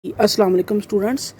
अस्सलाम वालेकुम स्टूडेंट्स।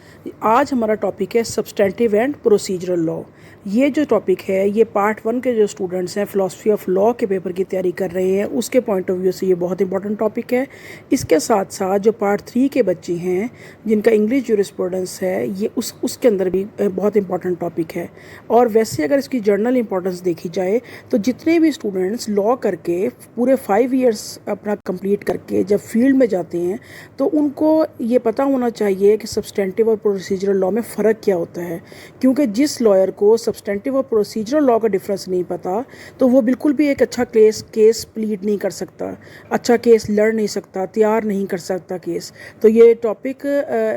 आज हमारा टॉपिक है सब्सटेंटिव एंड प्रोसीजरल लॉ। ये जो टॉपिक है ये पार्ट 1 के जो स्टूडेंट्स हैं फ़िलासफ़ी ऑफ लॉ के पेपर की तैयारी कर रहे हैं उसके पॉइंट ऑफ व्यू से ये बहुत इंपॉर्टेंट टॉपिक है। इसके साथ साथ जो पार्ट 3 के बच्चे हैं जिनका इंग्लिश जूरिस्प्रूडेंस है ये उसके अंदर भी बहुत इंपॉर्टेंट टॉपिक है। और वैसे अगर इसकी जर्नल इंपॉर्टेंस देखी जाए तो जितने भी स्टूडेंट्स लॉ करके पूरे 5 ईयर्स अपना कंप्लीट करके जब फील्ड में जाते हैं तो उनको ये पता होना चाहिए कि सब्सटेंटिव और प्रोसीजरल लॉ में फ़र्क क्या होता है। क्योंकि जिस लॉयर को सब्सटेंटिव और प्रोसीजरल लॉ का डिफरेंस नहीं पता तो वो बिल्कुल भी एक अच्छा केस प्लीड नहीं कर सकता, अच्छा केस लड़ नहीं सकता, तैयार नहीं कर सकता केस। तो ये टॉपिक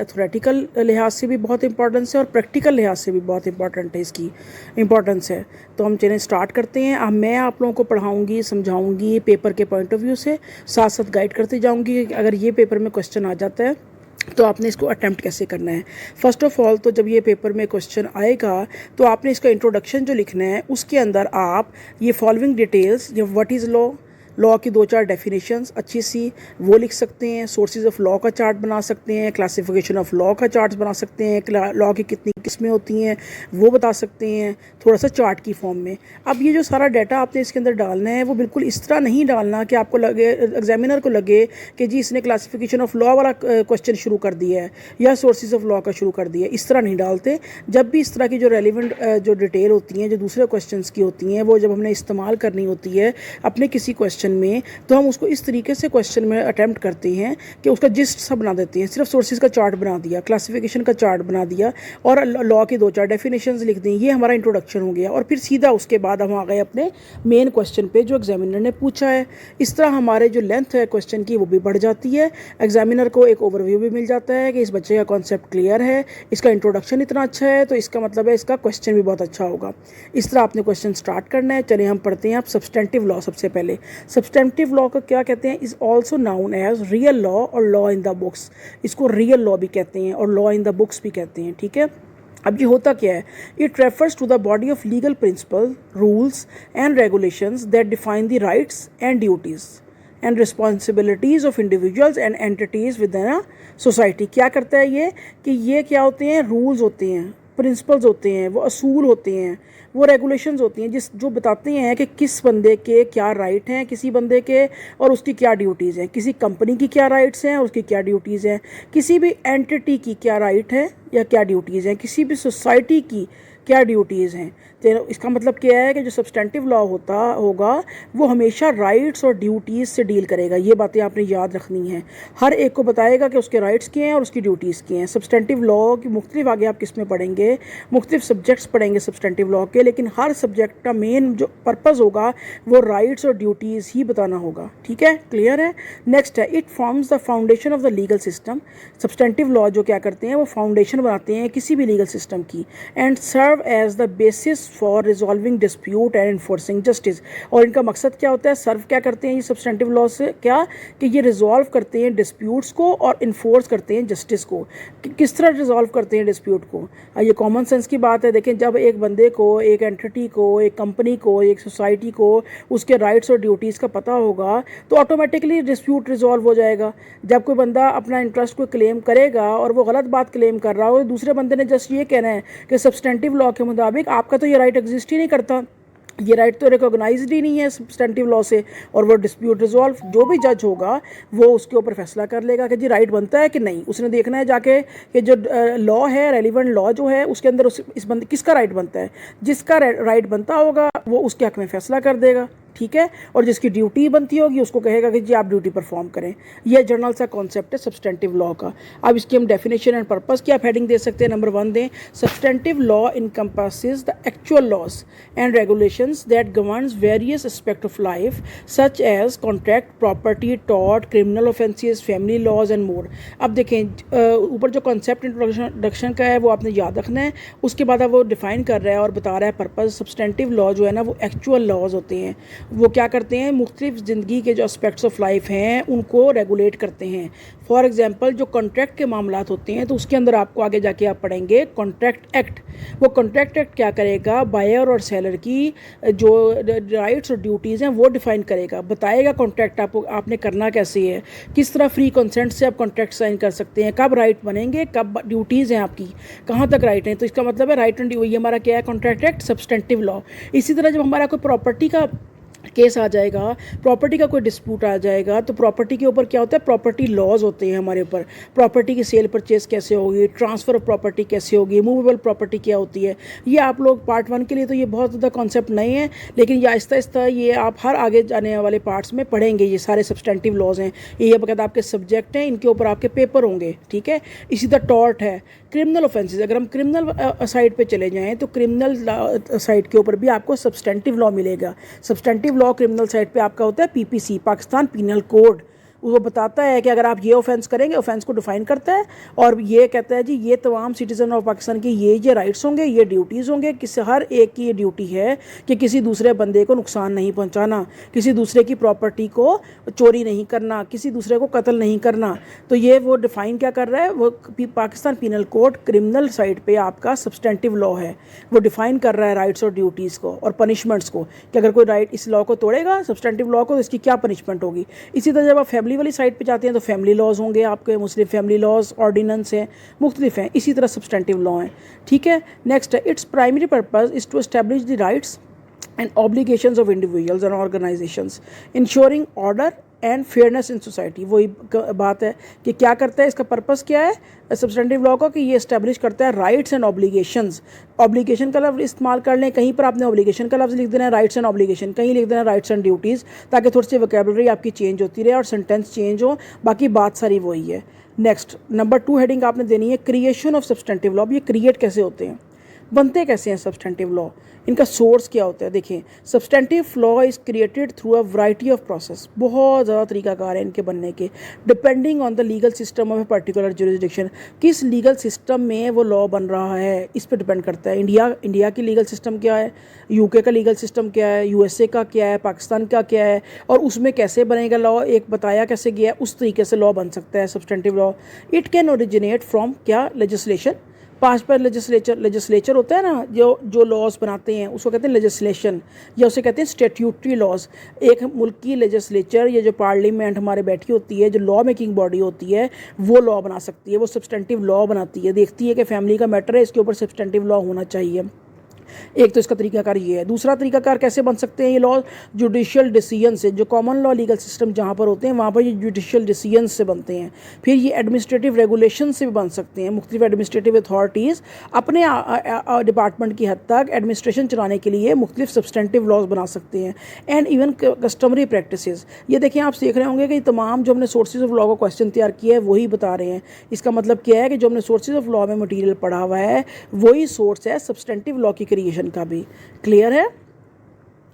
थ्योरेटिकल लिहाज से भी बहुत इंपॉर्टेंस है और प्रैक्टिकल लिहाज से भी बहुत इंपॉर्टेंट है, इसकी इंपॉर्टेंस है। तो हम चलिए स्टार्ट करते हैं। अब मैं आप लोगों को पढ़ाऊँगी, समझाऊँगी पेपर के पॉइंट ऑफ व्यू से, साथ साथ गाइड करती जाऊँगी। अगर ये पेपर में क्वेश्चन आ जाता है तो आपने इसको अटैम्प्ट कैसे करना है। फ़र्स्ट ऑफ़ ऑल तो जब ये पेपर में क्वेश्चन आएगा तो आपने इसका इंट्रोडक्शन जो लिखना है उसके अंदर आप ये फॉलोइंग डिटेल्स, ये व्हाट इज़ लॉ, लॉ की 2-4 डेफिनेशंस अच्छी सी वो लिख सकते हैं। सोर्सेज ऑफ लॉ का चार्ट बना सकते हैं, क्लासिफिकेशन ऑफ लॉ का चार्ट बना सकते हैं, लॉ की कितनी किस्में होती हैं वो बता सकते हैं थोड़ा सा चार्ट की फॉर्म में। अब ये जो सारा डाटा आपने इसके अंदर डालना है वो बिल्कुल इस तरह नहीं डालना कि आपको लगे, एग्जामिनर को लगे कि जी इसने क्लासिफिकेशन ऑफ लॉ वाला क्वेश्चन शुरू कर दिया है या सोर्सेज ऑफ लॉ का शुरू कर दिया है। इस तरह नहीं डालते। जब भी इस तरह की जो रेलिवेंट जो डिटेल होती हैं, जो दूसरे क्वेश्चन की होती हैं, वो जब हमने इस्तेमाल करनी होती है अपने किसी क्वेश्चन में, तो हम उसको इस तरीके से क्वेश्चन में अटेम्प्ट करते हैं कि उसका जिस्ट सा बना देते हैं। सिर्फ सोर्सेज का चार्ट बना दिया, क्लासिफिकेशन का चार्ट बना दिया और लॉ की 2-4 डेफिनेशंस लिख दी। ये हमारा इंट्रोडक्शन हो गया और फिर सीधा उसके बाद हम आ गए अपने मेन क्वेश्चन पे जो एग्जामिनर ने पूछा है। इस तरह हमारे जो लेंथ है क्वेश्चन की वो भी बढ़ जाती है। एग्जामिनर को एक ओवरव्यू भी मिल जाता है कि इस बच्चे का कॉन्सेप्ट क्लियर है, इसका इंट्रोडक्शन इतना अच्छा है तो इसका मतलब है इसका क्वेश्चन भी बहुत अच्छा होगा। इस तरह आपने क्वेश्चन स्टार्ट करना है। चलिए हम पढ़ते हैं। आप सब्सटेंटिव लॉ सबसे पहले, सब्सटेंटिव लॉ को क्या कहते हैं? Is also known as real law और लॉ इन द बुक्स। इसको रियल लॉ भी कहते हैं और लॉ इन द बुक्स भी कहते हैं। ठीक है। अब ये होता क्या है? It refers to the body of legal principle, rules and regulations that define the rights and duties and responsibilities of individuals and entities within a society. क्या करता है ये कि ये क्या होते हैं? रूल्स होते हैं, प्रिंसिपल्स होते हैं, वो असूल होते हैं, वो रेगुलेशंस होती हैं जो बताते हैं कि किस बंदे के क्या राइट हैं, किसी बंदे के, और उसकी क्या ड्यूटीज़ हैं। किसी कंपनी की क्या राइट्स हैं और उसकी क्या ड्यूटीज़ हैं। किसी भी एंटिटी की क्या राइट है या क्या ड्यूटीज़ हैं। किसी भी सोसाइटी की क्या ड्यूटीज़ हैं। तो इसका मतलब क्या है कि जो सब्सटेंटिव लॉ होगा वो हमेशा राइट्स और ड्यूटीज़ से डील करेगा। ये बातें आपने याद रखनी हैं। हर एक को बताएगा कि उसके राइट्स क्या हैं और उसकी ड्यूटीज़ क्या हैं। सब्सटेंटिव लॉ की मुख्तलिफ आगे आप किस में पढ़ेंगे, मुख्तलिफ सब्जेक्ट्स पढ़ेंगे सब्सटेंटिव लॉ के, लेकिन हर सब्जेक्ट का मेन जो पर्पज़ होगा वो राइट्स और ड्यूटीज़ ही बताना होगा। ठीक है, क्लियर है। नेक्स्ट है, it forms the foundation of the legal system. Substantive law जो क्या करते हैं वो फाउंडेशन बनाते हैं किसी भी लीगल सिस्टम की, and serve as the basis for resolving dispute and enforcing justice. और इनका मकसद क्या होता है? सर्व क्या करते हैं ये सब्सटेंटिव लॉ से? क्या कि ये रिजॉल्व करते हैं डिस्प्यूट्स को और इन्फोर्स करते हैं जस्टिस को। किस तरह रिजॉल्व करते हैं डिस्प्यूट को? ये कॉमन सेंस की बात है। देखें, जब एक बंदे को, एक एंटिटी को, एक कंपनी को, एक सोसाइटी को उसके राइट्स और ड्यूटीज़ का पता होगा तो ऑटोमेटिकली डिस्प्यूट रिजॉल्व हो जाएगा। जब कोई बंदा अपना इंटरेस्ट को क्लेम करेगा और वो गलत बात क्लेम कर रहा हो तो दूसरे बंदे ने जस्ट ये कहना है कि सब्सटेंटिव लॉ के मुताबिक आपका तो ये राइट एग्जिस्ट ही नहीं करता, ये राइट तो रिकॉग्नाइज्ड ही नहीं है सब्सटेंटिव लॉ से, और वो डिस्प्यूट रिजॉल्व जो भी जज होगा वो उसके ऊपर फैसला कर लेगा कि जी राइट बनता है कि नहीं। उसने देखना है जाके कि जो लॉ है, रेलिवेंट लॉ जो है उसके अंदर इस बंदे किसका राइट बनता है। जिसका राइट बनता होगा वो उसके हक में फैसला कर देगा। ठीक है। और जिसकी ड्यूटी बनती होगी उसको कहेगा कि जी आप ड्यूटी परफॉर्म करें। यह जनरल सा कॉन्सेप्ट है सब्सटेंटिव लॉ का। अब इसकी हम डेफिनेशन एंड पर्पस की आप हेडिंग दे सकते हैं। नंबर 1 दें, substantive law encompasses the actual laws and regulations that governs various aspect of life such as contract, property, tort, criminal offences, family laws and more. अब देखें, ऊपर जो कॉन्सेप्ट इंट्रोडक्शन का है वो आपने याद रखना है। उसके बाद अब वो डिफाइन कर रहा है और बता रहा है पर्पस। सब्सटेंटिव लॉ जो है ना वो एक्चुअल लॉज होते हैं। वो क्या करते हैं, मुख्तलिफ ज़िंदगी के जो एस्पेक्ट्स ऑफ लाइफ हैं उनको रेगुलेट करते हैं। फॉर एग्जांपल जो कॉन्ट्रैक्ट के मामलात होते हैं तो उसके अंदर आपको आगे जाके आप पढ़ेंगे कॉन्ट्रैक्ट एक्ट। वो कॉन्ट्रैक्ट एक्ट क्या करेगा, बायर और सेलर की जो राइट्स और ड्यूटीज़ हैं वो डिफ़ाइन करेगा, बताएगा कॉन्ट्रैक्ट आपने करना कैसे है, किस तरह फ्री कंसेंट से आप कॉन्ट्रैक्ट साइन कर सकते हैं, कब राइट बनेंगे, कब ड्यूटीज़ हैं आपकी, कहाँ तक राइट हैं। तो इसका मतलब है राइट एंड ड्यू, ये हमारा क्या है, कॉन्ट्रैक्ट एक्ट, सब्सटेंटिव लॉ। इसी तरह जब हमारा कोई प्रॉपर्टी का केस आ जाएगा, प्रॉपर्टी का कोई डिस्प्यूट आ जाएगा, तो प्रॉपर्टी के ऊपर क्या होता है, प्रॉपर्टी लॉज होते हैं हमारे ऊपर। प्रॉपर्टी की सेल परचेज कैसे होगी, ट्रांसफ़र ऑफ प्रॉपर्टी कैसे होगी, मूवेबल प्रॉपर्टी क्या होती है। ये आप लोग पार्ट 1 के लिए तो ये बहुत ज़्यादा कॉन्सेप्ट नहीं है, लेकिन ये आहिस्ता आहिस्ता ये आप हर आगे जाने वाले पार्ट्स में पढ़ेंगे। ये सारे सब्सटेंटिव लॉज हैं, ये बकायदा आपके सब्जेक्ट हैं, इनके ऊपर आपके पेपर होंगे, ठीक है। इसी तरह टॉर्ट है, क्रिमिनल ऑफेंसेस। अगर हम क्रिमिनल साइड पे चले जाएं तो क्रिमिनल साइड के ऊपर भी आपको सब्सटेंटिव लॉ मिलेगा। सब्सटेंटिव लॉ क्रिमिनल साइड पे आपका होता है पीपीसी, पाकिस्तान पीनल कोड। वो बताता है कि अगर आप ये ऑफेंस करेंगे, ऑफेंस को डिफाइन करता है और ये कहता है जी ये तमाम सिटीज़न ऑफ पाकिस्तान की ये राइट्स होंगे, ये ड्यूटीज़ होंगे। किसी हर एक की ये ड्यूटी है कि किसी दूसरे बंदे को नुकसान नहीं पहुंचाना, किसी दूसरे की प्रॉपर्टी को चोरी नहीं करना, किसी दूसरे को कत्ल नहीं करना। तो ये वो डिफ़ाइन क्या कर रहा है, वो Pakistan penal code criminal side पर आपका सब्सटेंटिव लॉ है, वो डिफ़ाइन कर रहा है राइट्स और ड्यूटीज़ को और पनिशमेंट्स को, कि अगर कोई राइट इस लॉ को तोड़ेगा, सब्सटेंटिव लॉ को, तो इसकी क्या पनिशमेंट होगी। इसी तरह जब आप फैमिली वाली साइड पे जाते हैं तो फैमिली लॉज होंगे आपके, मुस्लिम फैमिली लॉज, ऑर्डिनेंस हैं, मुख्तलिफ हैं। इसी तरह सब्सटेंटिव लॉ हैं, ठीक है। नेक्स्ट है, its primary purpose is to establish the rights and obligations of individuals and organisations ensuring order and fairness in society. वही बात है कि क्या करता है, इसका पर्पस क्या है सब्सटेंटिव लॉ का, कि ये इस्टेब्लिश करता है राइट्स एंड ऑब्लिगेशंस। ऑब्लिगेशन का लफ्ज़ इस्तेमाल कर लें, कहीं पर आपने ऑब्लिगेशन का लफ्ज़ लिख देना है, राइट्स एंड ऑब्लिगेशन कहीं लिख देना है, राइट्स एंड ड्यूटीज़, ताकि थोड़ी सी वोकैबुलरी आपकी चेंज होती रहे और सेंटेंस चेंज हो, बाकी बात सारी वही है। नेक्स्ट नंबर 2 हेडिंग आपने देनी है क्रिएशन ऑफ सब्सटेंटिव लॉ। ये क्रिएट कैसे होते हैं, बनते कैसे हैं सब्सटेंटिव लॉ, इनका सोर्स क्या होता है। देखिए, substantive law is created through a variety of process. बहुत ज़्यादा तरीकाकार है इनके बनने के, depending on the legal system of a particular jurisdiction. किस लीगल सिस्टम में वो लॉ बन रहा है इस पर डिपेंड करता है। इंडिया की लीगल सिस्टम क्या है, यूके का लीगल सिस्टम क्या है, यूएसए का क्या है, पाकिस्तान का क्या है, और उसमें कैसे बनेगा लॉ, एक बताया कैसे गया है, उस तरीके से लॉ बन सकता है substantive law. It can originate from क्या, लेजिस्लेशन। पास्ट पर लेजिस्लेचर होता है ना, जो लॉज बनाते हैं उसको कहते हैं लेजिस्लेशन, या उसे कहते हैं स्टैट्यूटरी लॉज। एक मुल्क की लेजिस्लेचर या जो पार्लियामेंट हमारे बैठी होती है, जो लॉ मेकिंग बॉडी होती है, वो लॉ बना सकती है, वो सब्सटेंटिव लॉ बनाती है, देखती है कि फैमिली का मैटर है, इसके ऊपर सब्सटेंटिव लॉ होना चाहिए। एक तो इसका तरीकाकार ये है। दूसरा तरीकाकार कैसे बन सकते हैं ये लॉ, जुडिशियल डिसीजन से। जो कॉमन लॉ लीगल सिस्टम जहाँ पर होते हैं वहाँ पर ये जुडिशियल डिसीजन से बनते हैं। फिर ये एडमिनिस्ट्रेटिव रेगुलेशन से भी बन सकते हैं। मुख्तलिफ एडमिनिस्ट्रेटिव अथॉरिटीज़ अपने डिपार्टमेंट की हद तक एडमिनिस्ट्रेशन चलाने के लिए मुख्तलिफ सब्सटेंटिव लॉज बना सकते हैं। एंड इवन कस्टमरी प्रैक्टिसेस, ये देखिए आप सीख रहे होंगे कि तमाम जो हमने सोर्सेज ऑफ लॉ का क्वेश्चन तैयार किया है वही बता रहे हैं। इसका मतलब क्या है कि जो हमने सोर्सेज ऑफ लॉ में मटीरियल पढ़ा हुआ है वही सोर्स है सब्सटेंटिव लॉ की क्रिएशन का भी। क्लियर है।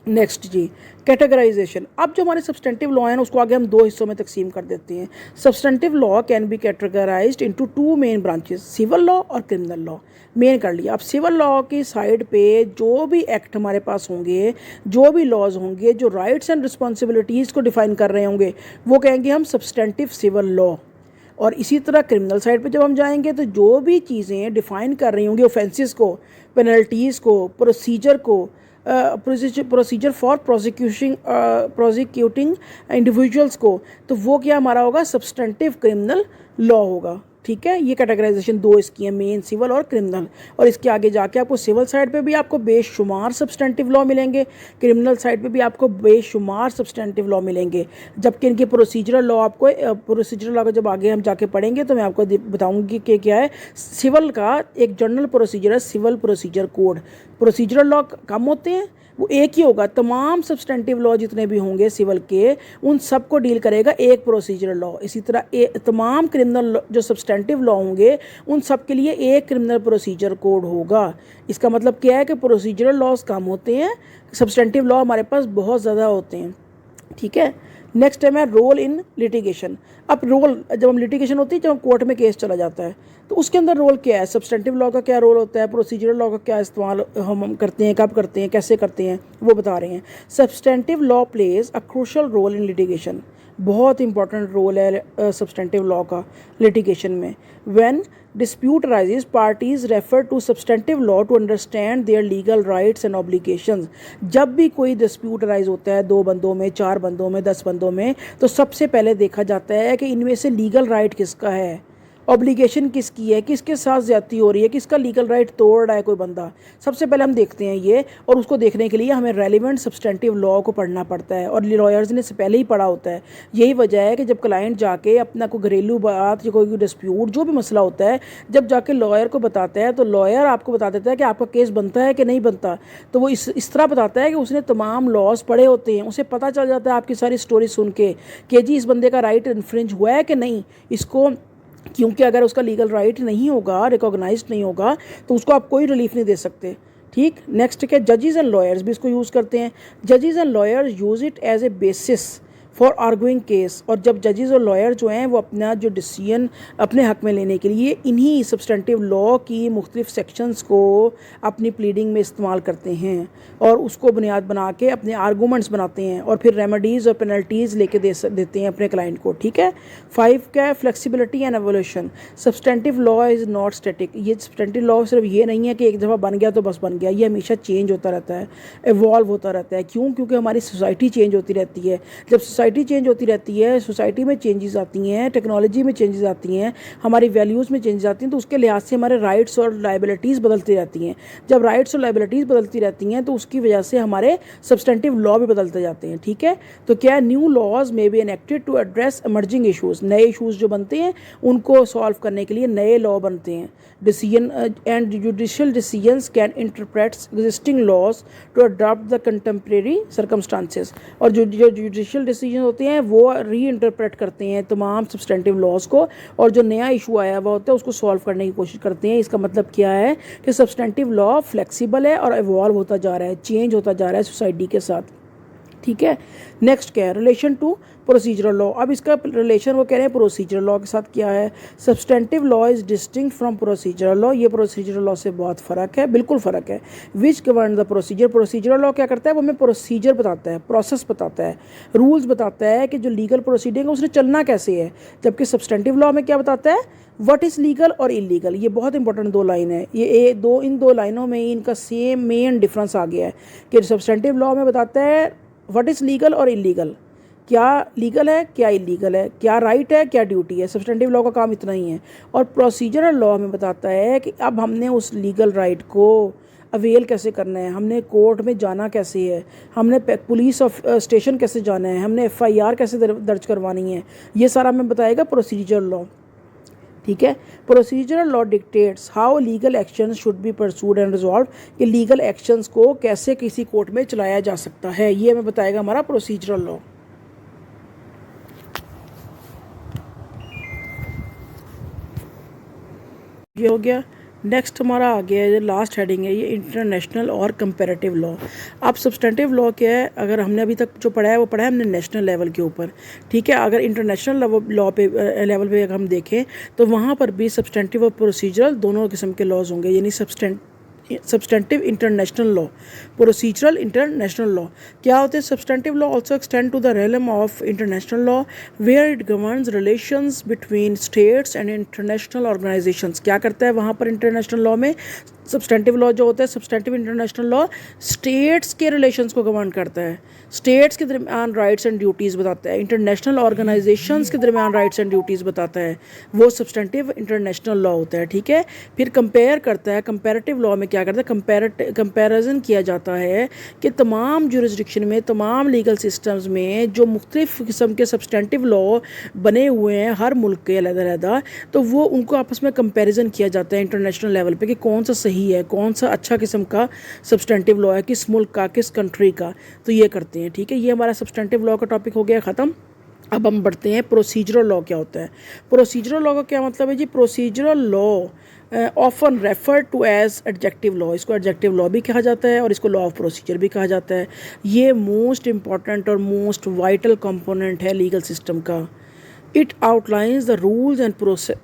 नेक्स्ट जी, कैटेगराइजेशन। अब जो हमारे सब्सटेंटिव लॉ है ना उसको आगे हम दो हिस्सों में तकसीम कर देते हैं। Substantive law can be categorised into 2 main branches, civil law और क्रिमिनल लॉ। मेन कर लिया। अब सिविल लॉ की साइड पे जो भी एक्ट हमारे पास होंगे, जो भी लॉज होंगे, जो राइट्स एंड रिस्पॉन्सिबिलिटीज़ को डिफाइन कर रहे होंगे, वो कहेंगे हम सब्सटेंटिव सिविल लॉ। और इसी तरह क्रिमिनल साइड पे जब हम जाएंगे तो जो भी चीज़ें डिफ़ाइन कर रही होंगी ऑफेंसेस को, पेनल्टीज़ को, प्रोसीजर को, प्रोसीजर फॉर प्रोसिक्यूटिंग इंडिविजुअल्स को, तो वो क्या हमारा होगा, सब्सटेंटिव क्रिमिनल लॉ होगा। ठीक है, ये कैटेगराइजेशन दो इसकी है, मेन सिविल और क्रिमिनल। और इसके आगे जाके आपको सिविल साइड पे भी आपको बेशुमार सब्सटेंटिव लॉ मिलेंगे, क्रिमिनल साइड पे भी आपको बेशुमार सब्सटेंटिव लॉ मिलेंगे। जबकि इनके प्रोसीजरल लॉ आपको, प्रोसीजरल लॉ को जब आगे हम जाके पढ़ेंगे तो मैं आपको बताऊंगी कि क्या है। सिविल का एक जनरल प्रोसीजर है, civil procedure code. Procedural law कम होते हैं, वो एक ही होगा। तमाम सब्सटेंटिव लॉ जितने भी होंगे सिविल के, उन सब को डील करेगा एक प्रोसीजरल लॉ। इसी तरह तमाम क्रिमिनल जो सब्सटेंटिव लॉ होंगे उन सब के लिए एक क्रिमिनल प्रोसीजर कोड होगा। इसका मतलब क्या है कि प्रोसीजरल लॉज कम होते हैं, सब्सटेंटिव लॉ हमारे पास बहुत ज़्यादा होते हैं। ठीक है, नेक्स्ट टाइम है रोल इन लिटिगेशन। अब रोल, जब हम लिटिगेशन होती है, जब हम कोर्ट में केस चला जाता है, तो उसके अंदर रोल क्या है, सब्सटेंटिव लॉ का क्या रोल होता है, प्रोसीजरल लॉ का क्या इस्तेमाल हम करते हैं, कब करते हैं, कैसे करते हैं, वो बता रहे हैं। Substantive law plays a crucial role in litigation, बहुत इंपॉर्टेंट रोल है सब्सटेंटिव लॉ का लिटिगेशन में। When dispute arises, parties refer to substantive law to understand their legal rights and obligations। जब भी कोई dispute arise होता है 2 बंदों में, 4 बंदों में, 10 बंदों में, तो सबसे पहले देखा जाता है कि इनमें से लीगल राइट किसका है, ऑब्लिगेशन किसकी है, किसके साथ ज्यादती हो रही है, किसका लीगल राइट तोड़ रहा है कोई बंदा। सबसे पहले हम देखते हैं ये, और उसको देखने के लिए हमें रेलिवेंट सब्सटेंटिव लॉ को पढ़ना पड़ता है, और लॉयर्स ने से पहले ही पढ़ा होता है। यही वजह है कि जब क्लाइंट जाके अपना कोई घरेलू बात या कोई डिस्प्यूट जो भी मसला होता है, जब जाके लॉयर को बताता है, तो लॉयर आपको बता देता है कि आपका केस बनता है कि नहीं बनता। तो वो इस तरह बताता है कि उसने तमाम लॉज पढ़े होते हैं, उसे पता चल जाता है आपकी सारी स्टोरी सुन के कि जी इस बंदे का राइट इन्फ्रिंज हुआ है कि नहीं इसको, क्योंकि अगर उसका लीगल राइट नहीं होगा, रिकॉग्नाइज्ड नहीं होगा, तो उसको आप कोई रिलीफ नहीं दे सकते। ठीक, नेक्स्ट क्या, जजेस एंड लॉयर्स भी इसको यूज़ करते हैं। जजेस and lawyers use it as a basis for arguing case. और जब जजेस और लॉयर जो हैं वो अपना जो डिसीजन अपने हक में लेने के लिए इन्हीं सब्सटेंटिव लॉ की मुख्तलिफ सेक्शंस को अपनी प्लीडिंग में इस्तेमाल करते हैं, और उसको बुनियाद बना के अपने आर्गूमेंट्स बनाते हैं, और फिर रेमेडीज़ और पेनल्टीज़ लेके देते हैं अपने क्लाइंट को। ठीक है। 5 क्या है, flexibility and evolution. Substantive law is not static. ये सब्सटेंटिव लॉ सिर्फ ये नहीं है कि एक दफ़ा बन गया तो बस बन गया, ये हमेशा चेंज होता रहता है, एवॉल्व होता रहता है। क्यों? क्योंकि हमारी सोसाइटी चेंज होती रहती है। जब सोसाइटी चेंज होती रहती है, सोसाइटी में चेंजेस आती हैं, टेक्नोलॉजी में चेंजेस आती हैं, हमारी वैल्यूज़ में चेंजेस आती हैं, तो उसके लिहाज से हमारे राइट्स और लाइबिलिटीज़ बदलती रहती हैं। जब राइट्स और लाइबिलिटीज़ बदलती रहती हैं, तो उसकी वजह से हमारे सब्सटेंटिव लॉ भी बदलते जाते हैं। ठीक है। तो क्या, new laws may be enacted to address emerging issues. नए इशूज़ जो बनते हैं उनको सॉल्व करने के लिए नए लॉ बनते हैं। Decision and judicial decisions can interpret existing laws to adopt the contemporary circumstances. और जो जुडिशियल डिसीजन होते हैं वो री इंटरप्रेट करते हैं तमाम सब्सटेंटिव लॉज को, और जो नया इशू आया हुआ होता है उसको सॉल्व करने की कोशिश करते हैं। इसका मतलब क्या है कि सब्सटेंटिव लॉ फ्लेक्सिबल है और इवॉल्व होता जा रहा है, चेंज होता जा रहा है सोसाइटी के साथ। ठीक है। नेक्स्ट क्या है, रिलेशन टू प्रोसीजरल लॉ। अब इसका रिलेशन वो कह रहे हैं प्रोसीजरल लॉ के साथ क्या है। Substantive law is distinct from procedural law. ये प्रोसीजरल लॉ से बहुत फ़र्क है, बिल्कुल फ़र्क है। Which govern the procedure. Procedural law क्या करता है, वो हमें प्रोसीजर बताता है, प्रोसेस बताता है, रूल्स बताता है कि जो लीगल प्रोसीडिंग है उसने चलना कैसे है। जबकि सब्सटेंटिव लॉ में क्या बताता है, व्हाट इज़ लीगल और इलीगल। ये बहुत इंपॉर्टेंट 2 लाइन है। ये इन दो लाइनों में ही इनका सेम मेन डिफरेंस आ गया है कि सब्सटेंटिव लॉ में बताता है व्हाट इज़ लीगल और इलीगल, क्या लीगल है क्या इलीगल है, क्या राइट है क्या ड्यूटी है। सब्सटेंटिव लॉ का काम इतना ही है। और प्रोसीजरल लॉ में बताता है कि अब हमने उस लीगल राइट को अवेल कैसे करना है, हमने कोर्ट में जाना कैसे है, हमने पुलिस स्टेशन कैसे जाना है, हमने FIR कैसे दर्ज करवानी है, ये सारा हमें बताएगा प्रोसीजरल लॉ। ठीक है। Procedural law dictates how legal actions should be pursued and resolve, कि लीगल एक्शंस को कैसे किसी कोर्ट में चलाया जा सकता है, ये हमें बताएगा हमारा प्रोसीजरल लॉ। ये हो गया। नेक्स्ट हमारा आ गया है, लास्ट हेडिंग है ये, इंटरनेशनल और कंपैरेटिव लॉ। अब सब्सटेंटिव लॉ क्या है, अगर हमने अभी तक जो पढ़ा है वो पढ़ा है हमने नेशनल लेवल के ऊपर। ठीक है। अगर इंटरनेशनल लॉ पे लेवल पे अगर हम देखें तो वहाँ पर भी सब्सटेंटिव और प्रोसीजरल दोनों किस्म के लॉज होंगे, यानी substantive international law, procedural international law. क्या होते हैं, substantive law also extend to the realm of international law where it governs relations between states and international organisations. क्या करता है वहाँ पर इंटरनेशनल लॉ में, सब्सटेंटिव लॉ जो होता है, सब्सटेंटिव इंटरनेशनल लॉ स्टेट्स के रिलेशंस को गवर्न करता है, स्टेट्स के दरमियान राइट्स एंड ड्यूटीज़ बताता है, इंटरनेशनल ऑर्गेनाइजेशंस के दरमियान राइट्स एंड ड्यूटीज़ बताता है, वो सब्सटेंटिव इंटरनेशनल लॉ होता है। ठीक है। फिर कंपेयर करता है, कंपैरेटिव लॉ में क्या करता है, कंपैरिजन किया जाता है कि तमाम जुरिस्डिक्शन में, तमाम लीगल सिस्टम्स में जो मुख्तलिफ किस्म के सब्सटेंटिव लॉ बने हुए हैं हर मुल्क के अलग-अलग, तो वो उनको आपस में कंपैरिजन किया जाता है इंटरनेशनल लेवल पे कि कौन सा सही है, कौन सा अच्छा किस्म का सब्सटेंटिव लॉ है, किस मुल्क का, किस कंट्री का, तो ये करते हैं। ठीक है। ये हमारा सब्सटेंटिव लॉ का टॉपिक हो गया ख़त्म। अब हम बढ़ते हैं प्रोसीजरल लॉ क्या होता है। प्रोसीजरल लॉ का क्या मतलब है जी? Procedural law often refer to as adjective law, इसको एडजेक्टिव लॉ भी कहा जाता है और इसको लॉ ऑफ प्रोसीजर भी कहा जाता है। ये मोस्ट इंपॉर्टेंट और मोस्ट वाइटल कंपोनेंट है लीगल सिस्टम का। It outlines the rules and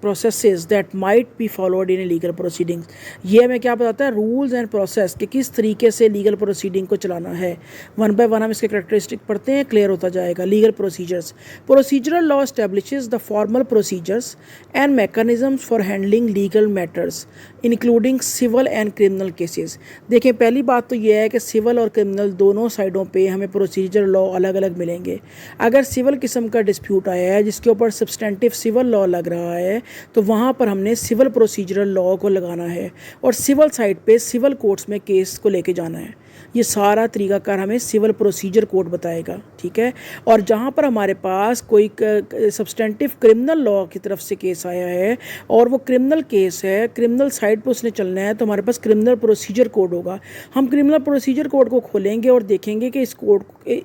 processes that might be followed in a legal proceedings। ये हमें क्या बताता है? रूल्स एंड प्रोसेस कि किस तरीके से लीगल प्रोसीडिंग को चलाना है। वन बाय वन हम इसके करेक्टरिस्टिक पढ़ते हैं, क्लियर होता जाएगा। Legal procedures, procedural law establishes the formal procedures and mechanisms for handling legal matters including civil and criminal cases. देखिए, पहली बात तो यह है कि सिविल और क्रिमिनल दोनों साइडों पे हमें प्रोसीजर लॉ अलग अलग मिलेंगे। अगर सिविल किस्म का डिस्प्यूट आया है जिसके ऊपर सब्सटेंटिव सिविल लॉ लग रहा है तो वहाँ पर हमने सिविल प्रोसीजरल लॉ को लगाना है और सिविल साइड पे सिविल कोर्ट्स में केस को लेके जाना है। ये सारा तरीकाकार हमें सिविल प्रोसीजर कोड बताएगा, ठीक है। और जहाँ पर हमारे पास कोई सब्सटेंटिव क्रिमिनल लॉ की तरफ से केस आया है और वो क्रिमिनल केस है, क्रिमिनल साइड पर उसने चलना है, तो हमारे पास क्रिमिनल प्रोसीजर कोड होगा। हम क्रिमिनल प्रोसीजर कोड को खोलेंगे और देखेंगे कि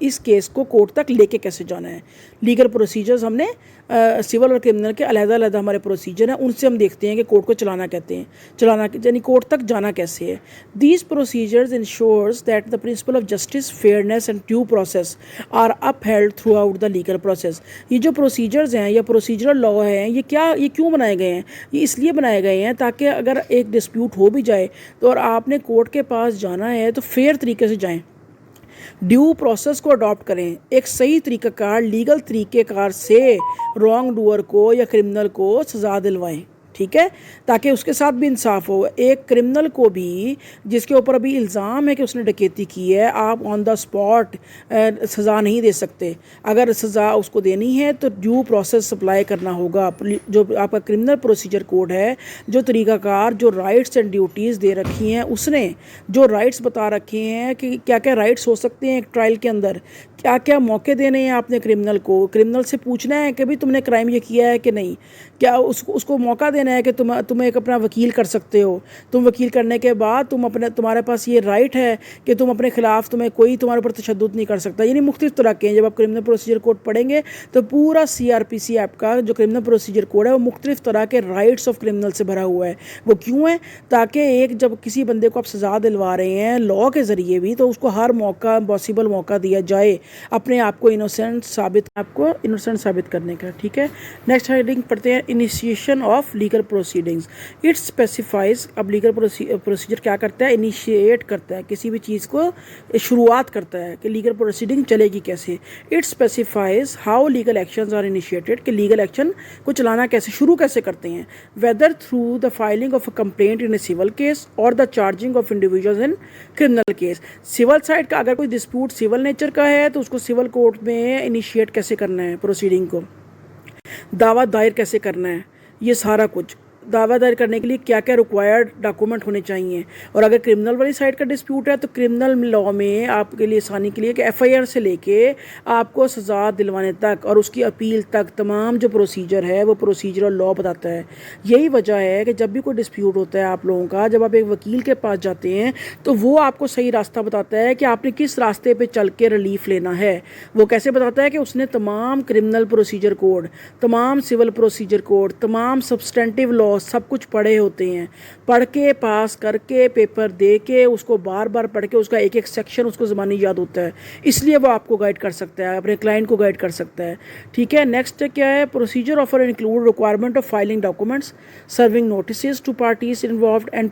इस केस को कोर्ट तक लेके कैसे जाना है। लीगल प्रोसीजर्स हमने सिविल और क्रिमिनल के अलग-अलग हमारे प्रोसीजर हैं, उनसे हम देखते हैं कि कोर्ट को चलाना कहते हैं, चलाना यानी कोर्ट तक जाना कैसे है। These procedures ensures that the principle of justice, fairness and due process are upheld throughout the legal process. ये जो प्रोसीजर्स हैं या प्रोसीजरल लॉ हैं, ये क्यों बनाए गए हैं? ये इसलिए बनाए गए हैं ताकि अगर एक डिस्प्यूट हो भी जाए तो और आपने कोर्ट के पास जाना है तो फेयर तरीके से जाएं, ड्यू प्रोसेस को अडॉप्ट करें, एक सही तरीक़ाकार लीगल तरीक़ेकार से रॉन्ग डूअर को या क्रिमिनल को सज़ा दिलवाएं, ठीक है, ताकि उसके साथ भी इंसाफ हो। एक क्रिमिनल को भी जिसके ऊपर अभी इल्ज़ाम है कि उसने डकैती की है, आप ऑन द स्पॉट सज़ा नहीं दे सकते। अगर सज़ा उसको देनी है तो ड्यू प्रोसेस सप्लाई करना होगा। जो आपका क्रिमिनल प्रोसीजर कोड है, जो तरीक़ाकार, जो राइट्स एंड ड्यूटीज़ दे रखी हैं, उसने जो राइट्स बता रखे हैं कि क्या क्या राइट्स हो सकते हैं एक ट्रायल के अंदर, क्या क्या मौके देने हैं आपने क्रिमिनल को। क्रिमिनल से पूछना है कि भाई तुमने क्राइम ये किया है कि नहीं, क्या उसको मौका देना है कि तुम एक अपना वकील कर सकते हो। तुम वकील करने के बाद तुम्हारे पास ये राइट है कि तुम अपने खिलाफ कोई तुम्हारे ऊपर तशद्दुद नहीं कर सकता। यानी मुख्तलिफ तरह के हैं। जब आप क्रिमिनल प्रोसीजर कोड पढ़ेंगे तो पूरा CRPC ऐप का जो क्रिमिनल प्रोसीजर कोड है वो मुख्तलिफ तरह के राइट्स ऑफ क्रिमिनल से भरा हुआ है। वो क्यों है? ताकि जब किसी बंदे को आप सज़ा दिलवा रहे हैं लॉ के ज़रिए भी, तो उसको हर मौका पॉसिबल मौका दिया जाए अपने आप को इनोसेंट साबित करने का, ठीक है। नेक्स्ट हेडिंग पढ़ते हैं, initiation of legal proceedings. It specifies, अब लीगल प्रोसीजर क्या करता है? इनिशिएट करता है, किसी भी चीज़ को शुरुआत करता है कि लीगल प्रोसीडिंग चलेगी कैसे। It specifies how legal actions are initiated, कि लीगल एक्शन को चलाना कैसे, शुरू कैसे करते हैं। Whether through the filing of a complaint in a civil case और the charging of individuals in criminal case. Civil side का अगर कोई डिस्प्यूट सिविल नेचर का है तो उसको सिविल कोर्ट में इनिशिएट कैसे करना है, प्रोसीडिंग को दावा दायर कैसे करना है, ये सारा कुछ। दावा दायर करने के लिए क्या क्या रिक्वायर्ड डॉक्यूमेंट होने चाहिए। और अगर क्रिमिनल वाली साइड का डिस्प्यूट है तो क्रिमिनल लॉ में आपके लिए आसानी के लिए कि FIR से लेके आपको सज़ा दिलवाने तक और उसकी अपील तक तमाम जो प्रोसीजर है वो प्रोसीजरल लॉ बताता है। यही वजह है कि जब भी कोई डिस्प्यूट होता है आप लोगों का, जब आप एक वकील के पास जाते हैं तो वो आपको सही रास्ता बताता है कि आपने किस रास्ते पर चल के रिलीफ लेना है। वो कैसे बताता है कि उसने तमाम क्रिमिनल प्रोसीजर कोड, तमाम सिविल प्रोसीजर कोड, तमाम सब्सटेंटिव लॉ सब कुछ पढ़े होते हैं। पढ़ के पास करके पेपर दे के उसको बार बार पढ़ के उसका एक एक सेक्शन उसको ज़बानी याद होता है, इसलिए वो आपको गाइड कर सकता है, अपने क्लाइंट को गाइड कर सकता है, ठीक है। नेक्स्ट क्या है? Procedure offer include requirement of filing documents, serving notice to parties involved and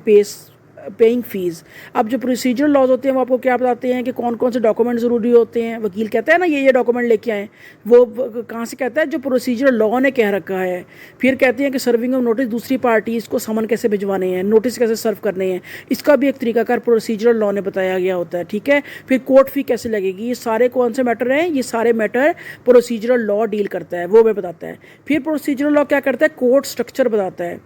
paying fees. अब जो प्रोसीजरल लॉज होते हैं वो आपको क्या बताते हैं कि कौन कौन से डॉक्यूमेंट ज़रूरी होते हैं। वकील कहता है ना ये डॉक्यूमेंट लेके आएँ, वो कहाँ से कहता है? जो प्रोसीजरल लॉ ने कह रखा है। फिर कहते हैं कि सर्विंग ऑफ नोटिस, दूसरी पार्टीज़ को समन कैसे भिजवाने हैं, नोटिस कैसे सर्व करने हैं, इसका भी एक तरीकाकार प्रोसीजरल लॉ ने बताया गया होता है, ठीक है। फिर कोर्ट फी कैसे लगेगी, ये सारे कौन से मैटर हैं? ये सारे मैटर प्रोसीजरल लॉ डील करता है, वो हमें बताता है। फिर प्रोसीजरल लॉ क्या करता है? कोर्ट स्ट्रक्चर बताता है।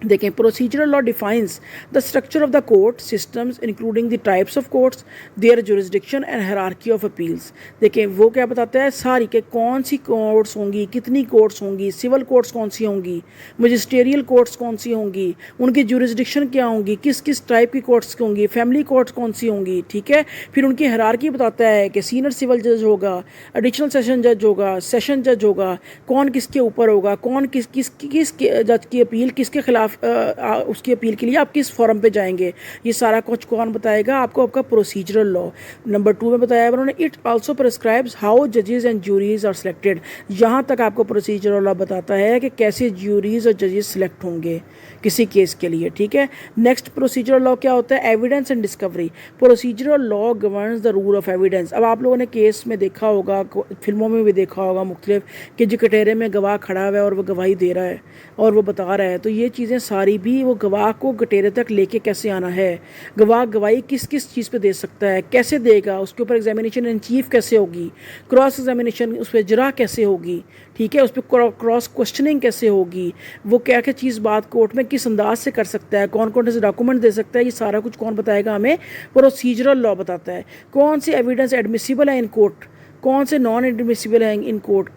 देखें, procedural law defines the structure of the court systems including the types of courts, their jurisdiction and hierarchy of appeals. देखें, वो क्या बताता है सारी के कौन सी कोर्ट्स होंगी, कितनी कोर्ट्स होंगी, सिविल कोर्ट्स कौन सी होंगी, मजिस्टेरियल कोर्ट्स कौन सी होंगी, उनकी जुरिस्डिक्शन क्या होंगी, किस किस टाइप की कोर्ट्स होंगी, फैमिली कोर्ट्स कौन सी होंगी, ठीक है। फिर उनकी हायरार्की बताता है कि सीनियर सिविल जज होगा, एडिशनल सेशन जज होगा, सेशन जज होगा, कौन किसके ऊपर होगा, कौन किस किस किस जज की अपील किसके खिलाफ उसकी अपील के लिए आप किस फॉरम पे जाएंगे, ये सारा कुछ कौन बताएगा आपको, आपका प्रोसीजरल लॉ। नंबर 2 में बताया उन्होंने, इट आल्सो प्रिस्क्राइब्स हाउ जजेस एंड ज्यूरीज आर सिलेक्टेड। यहाँ तक आपको प्रोसीजरल लॉ बताता है कि कैसे ज्यूरीज और जजेस सिलेक्ट होंगे किसी केस के लिए, ठीक है। नेक्स्ट प्रोसीजरल लॉ क्या होता है, evidence and discovery. Procedural law governs the rule of evidence. अब आप लोगों ने केस में देखा होगा, फिल्मों में भी देखा होगा मुख्तलिफ, कि जो कटहरे में गवाह खड़ा हुआ है और वो गवाही दे रहा है और वो बता रहा है, तो ये चीज़ें सारी भी वो गवाह को गटेरे तक लेके कैसे आना है, गवाह गवाही किस किस चीज़ पे दे सकता है, कैसे देगा, उसके ऊपर एग्जामिनेशन इन चीफ कैसे होगी, क्रॉस एग्जामिनेशन उस पर जरा कैसे होगी, ठीक है, उस पर क्रॉस क्वेश्चनिंग कैसे होगी, वो क्या क्या चीज़ बात कोर्ट में किस अंदाज से कर सकता है, कौन कौन से डॉक्यूमेंट दे सकता है, ये सारा कुछ कौन बताएगा हमें, प्रोसीजरल लॉ बताता है। कौन सी एविडेंस एडमिसिबल है इन कोर्ट, कौन से नॉन एडमिसिबल हैं इन कोर्ट,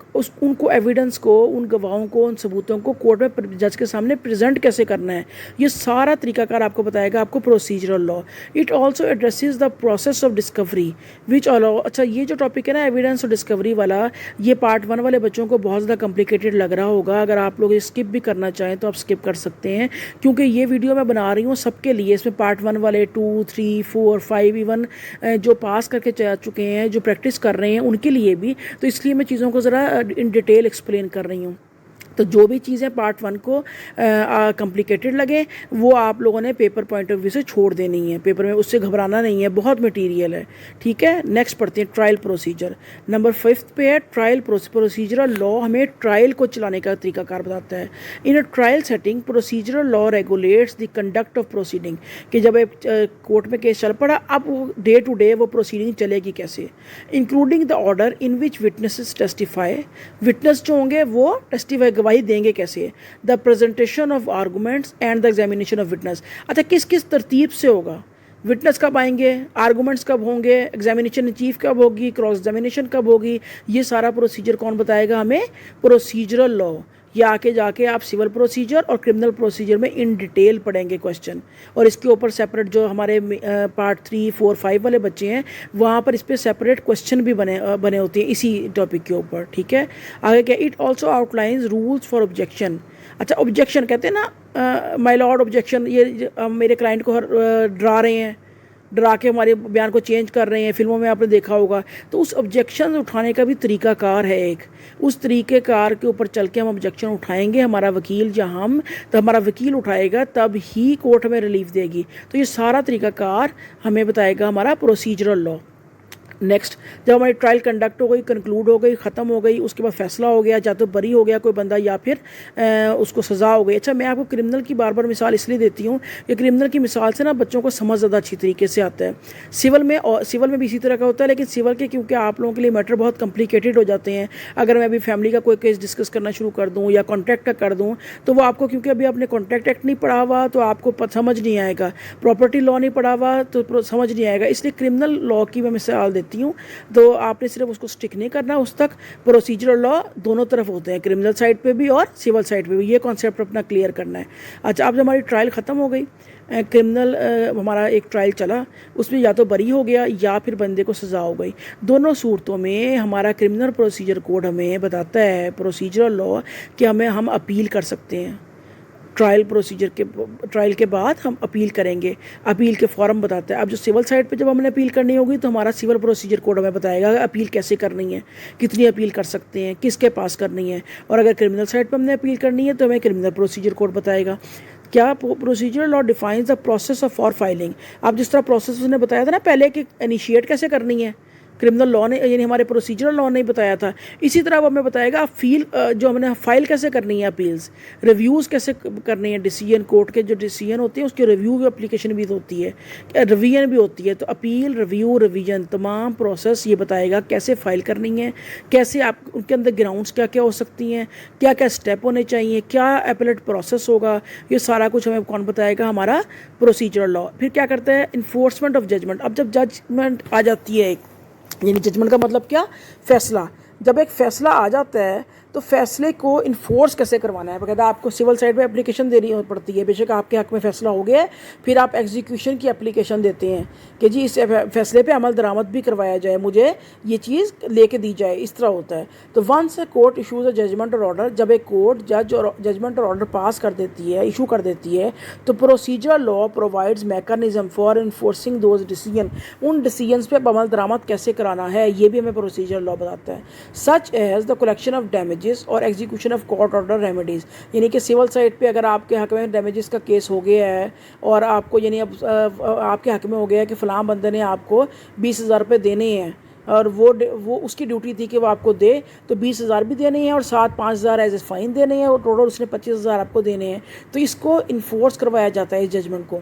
उनको एविडेंस को, उन गवाहों को, उन सबूतों को कोर्ट में जज के सामने प्रेजेंट कैसे करना है, ये सारा तरीकाकार आपको बताएगा आपको procedural law. It also addresses the process of discovery which allow. अच्छा, ये जो टॉपिक है ना एविडेंस और डिस्कवरी वाला, ये पार्ट 1 वाले बच्चों को बहुत ज़्यादा कॉम्प्लिकेटेड लग रहा होगा। अगर आप लोग स्किप भी करना चाहें तो आप स्किप कर सकते हैं, क्योंकि ये वीडियो मैं बना रही हूँ सबके लिए। इसमें पार्ट 1 वाले 2, 3, 4, 5 इवन जो पास करके जा चुके हैं, जो प्रैक्टिस कर रहे हैं, उनके लिए भी, तो इसलिए मैं चीज़ों को ज़रा इन डिटेल एक्सप्लेन कर रही हूँ। तो जो भी चीज़ें पार्ट 1 को कॉम्प्लिकेटेड लगे वो आप लोगों ने पेपर पॉइंट ऑफ व्यू से छोड़ देनी है, पेपर में उससे घबराना नहीं है, बहुत मटेरियल है, ठीक है। नेक्स्ट पढ़ते हैं ट्रायल प्रोसीजर। नंबर 5 पे है ट्रायल प्रोसीजरल लॉ, हमें ट्रायल को चलाने का तरीकाकार बताता है। In a trial setting procedural law regulates the conduct of proceeding, कि जब एक कोर्ट में केस चल पड़ा, अब वो डे टू डे वो प्रोसीडिंग चलेगी कैसे, including the order in which witnesses testify. Witness जो होंगे वो टेस्टिफाई गवाही देंगे कैसे, the presentation of arguments and the examination of witness. अच्छा, किस किस तरतीब से होगा, विटनेस कब आएंगे, आर्गूमेंट्स कब होंगे, एग्जामिनेशन चीफ कब होगी, क्रॉस एग्जामिनेशन कब होगी, ये सारा प्रोसीजर कौन बताएगा हमें, प्रोसीजरल लॉ। या आके जाके आप सिविल प्रोसीजर और क्रिमिनल प्रोसीजर में इन डिटेल पढ़ेंगे क्वेश्चन, और इसके ऊपर सेपरेट जो हमारे पार्ट 3, 4, 5 वाले बच्चे हैं वहाँ पर इस पर सेपरेट क्वेश्चन भी बने होते हैं इसी टॉपिक के ऊपर, ठीक है। आगे क्या, it also outlines rules for objection. अच्छा, ऑब्जेक्शन कहते हैं ना, माय लॉर्ड ऑब्जेक्शन, ये मेरे क्लाइंट को डरा रहे हैं, डरा के हमारे बयान को चेंज कर रहे हैं, फिल्मों में आपने देखा होगा, तो उस ऑब्जेक्शन उठाने का भी तरीकाकार है एक, उस तरीक़ेकार के ऊपर चल के हम ऑब्जेक्शन उठाएंगे, हमारा वकील या हम, तो हमारा वकील उठाएगा तब ही कोर्ट में रिलीफ देगी। तो ये सारा तरीकाकार हमें बताएगा हमारा प्रोसीजरल लॉ। नेक्स्ट, जब हमारी ट्रायल कंडक्ट हो गई, कंक्लूड हो गई, ख़त्म हो गई, उसके बाद फैसला हो गया, या तो बरी हो गया कोई बंदा या फिर उसको सज़ा हो गई। अच्छा, मैं आपको क्रिमिनल की बार बार मिसाल इसलिए देती हूँ कि क्रिमिनल की मिसाल से ना बच्चों को समझ ज़्यादा अच्छी तरीके से आता है। सिविल में भी इसी तरह का होता है, लेकिन सिविल के क्योंकि आप लोगों के लिए मैटर बहुत कॉम्प्लिकेटेड हो जाते हैं, अगर मैं अभी फैमिली का कोई केस डिस्कस करना शुरू कर दूँ या कॉन्ट्रैक्ट का कर दूँ, तो वो आपको, क्योंकि अभी आपने कॉन्ट्रैक्ट एक्ट नहीं पढ़ा हुआ तो आपको समझ नहीं आएगा, प्रॉपर्टी लॉ नहीं पढ़ा हुआ तो समझ नहीं आएगा, इसलिए क्रिमिनल लॉ की मैं मिसाल देती हूँ। तो आपने सिर्फ उसको स्टिक नहीं करना उस तक, प्रोसीजरल लॉ दोनों तरफ होते हैं, क्रिमिनल साइड पे भी और सिविल साइड पे भी, ये कॉन्सेप्ट अपना क्लियर करना है। अच्छा, अब जब हमारी ट्रायल ख़त्म हो गई, क्रिमिनल हमारा एक ट्रायल चला, उसमें या तो बरी हो गया या फिर बंदे को सज़ा हो गई, दोनों सूरतों में हमारा क्रिमिनल प्रोसीजर कोड हमें बताता है, प्रोसीजरल लॉ, कि हम अपील कर सकते हैं। ट्रायल के बाद हम अपील करेंगे, अपील के फॉर्म बताता है। अब जो सिविल साइड पे जब हमने अपील करनी होगी तो हमारा सिविल प्रोसीजर कोड हमें बताएगा अपील कैसे करनी है, कितनी अपील कर सकते हैं, किसके पास करनी है, और अगर क्रिमिनल साइड पे हमने अपील करनी है तो हमें क्रिमिनल प्रोसीजर कोड बताएगा। क्या, procedural law defines the process of for filing. आप जिस तरह प्रोसेस उसने बताया था ना पहले कि इनिशिएट कैसे करनी है, क्रिमिनल लॉ ने यानी हमारे प्रोसीजरल लॉ ने ही बताया था। इसी तरह वो हमें बताएगा जो हमने फाइल कैसे करनी है, अपील्स रिव्यूज़ कैसे करनी है, डिसीजन कोर्ट के जो डिसीजन होते हैं उसके रिव्यू एप्लीकेशन भी होती है, रिवीजन भी होती है। तो अपील, रिव्यू, रिवीजन तमाम प्रोसेस ये बताएगा कैसे फाइल करनी है, कैसे आप उनके अंदर ग्राउंड्स क्या क्या हो सकती हैं, क्या क्या स्टेप होने चाहिए, क्या अपीलेट प्रोसेस होगा, ये सारा कुछ हमें कौन बताएगा, हमारा प्रोसीजरल लॉ। फिर क्या करता है, इन्फोर्समेंट ऑफ जजमेंट। अब जब जजमेंट आ जाती है एक, यानी जजमेंट का मतलब क्या, फैसला। जब एक फ़ैसला आ जाता है तो फैसले को इन्फोर्स कैसे करवाना है, बकायदा आपको सिविल साइड पे एप्लीकेशन देनी पड़ती है। बेशक आपके हक़ में फ़ैसला हो गया है, फिर आप एग्जीक्यूशन की एप्लीकेशन देते हैं कि जी इस फैसले पे अमल दरामद भी करवाया जाए, मुझे ये चीज़ लेके दी जाए, इस तरह होता है। तो once a court issues a judgement और ऑर्डर, जब एक कोर्ट जज और जजमेंट और ऑर्डर पास कर देती है, इशू कर देती है, तो procedural law provides mechanism for enforcing those decision. उन डिसीजंस पे अमल दरामद कैसे कराना है, ये भी हमें प्रोसीजरल लॉ बताता है। Such as the collection of damages और execution of court order remedies, यानी कि सिविल साइड पे अगर आपके हक़ में डैमेजेस का केस हो गया है और आपको यानी अब आपके हक़ में हो गया है कि फ़लाँ बंदे ने आपको 20,000 रुपये देने हैं और वो उसकी ड्यूटी थी कि वो आपको दे, तो 20,000 भी देने हैं और साथ 5,000 एज ए फ़ाइन देने हैं और टोटल उसने 25,000 आपको देने हैं। तो इसको इन्फोर्स करवाया जाता है, इस जजमेंट को,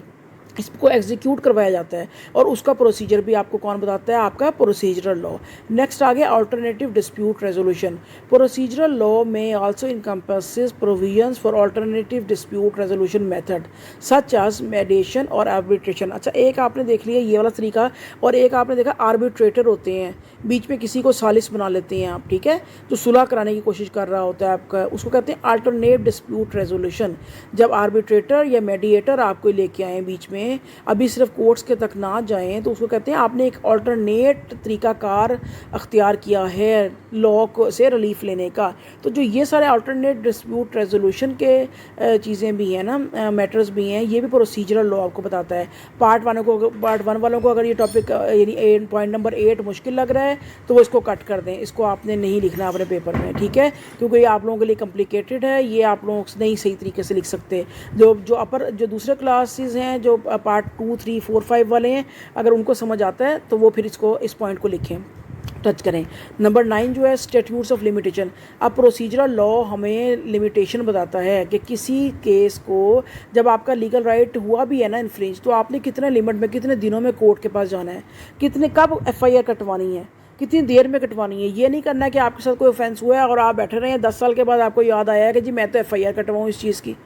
इसको एग्जीक्यूट करवाया जाता है और उसका प्रोसीजर भी आपको कौन बताता है, आपका प्रोसीजरल लॉ। नेक्स्ट आ गया alternative dispute resolution. Procedural law में also encompasses provisions for alternative dispute resolution method such as mediation और आर्बिट्रेशन। अच्छा, एक आपने देख लिया ये वाला तरीका, और एक आपने देखा आर्बिट्रेटर होते हैं, बीच में किसी को सालिस बना लेते हैं आप, ठीक है, जो सुलह कराने की कोशिश कर रहा होता है आपका, उसको कहते हैं अल्टरनेट डिस्प्यूट रेजोल्यूशन। जब आर्बिट्रेटर या मेडिएटर आपको लेके आए बीच में, अभी सिर्फ कोर्ट्स के तक ना जाएं, तो उसको कहते हैं आपने एक अल्टरनेट तरीकाकार अख्तियार किया है लॉ से रिलीफ लेने का। तो जो ये सारे अल्टरनेट डिस्प्यूट रेजोल्यूशन के चीज़ें भी हैं ना, मैटर्स भी हैं, ये भी प्रोसीजरल लॉ आपको बताता है। पार्ट वन वालों को अगर ये टॉपिक यानी पॉइंट नंबर 8 मुश्किल लग रहा है तो वो इसको कट कर दें, इसको आपने नहीं लिखना अपने पेपर में, ठीक है, क्योंकि ये आप लोगों के लिए कॉम्प्लिकेटेड है, ये आप लोग नहीं सही तरीके से लिख सकते। जो दूसरे क्लासेस हैं, जो पार्ट 2, 3, 4, 5 वाले हैं, अगर उनको समझ आता है तो वो फिर इस पॉइंट को लिखें, टच करें। नंबर 9 जो है स्टैट्यूट्स ऑफ लिमिटेशन। अब प्रोसीजरल लॉ हमें लिमिटेशन बताता है कि किसी केस को जब आपका लीगल राइट हुआ भी है ना इन्फ्रिंज, तो आपने कितने लिमिट में, कितने दिनों में कोर्ट के पास जाना है, कब FIR कटवानी है, कितनी देर में कटवानी है। ये नहीं करना है कि आपके साथ कोई ऑफेंस हुआ है और आप बैठे रहे हैं, 10 साल के बाद आपको याद आया है कि जी मैं तो FIR कटवाऊँ इस चीज़ की।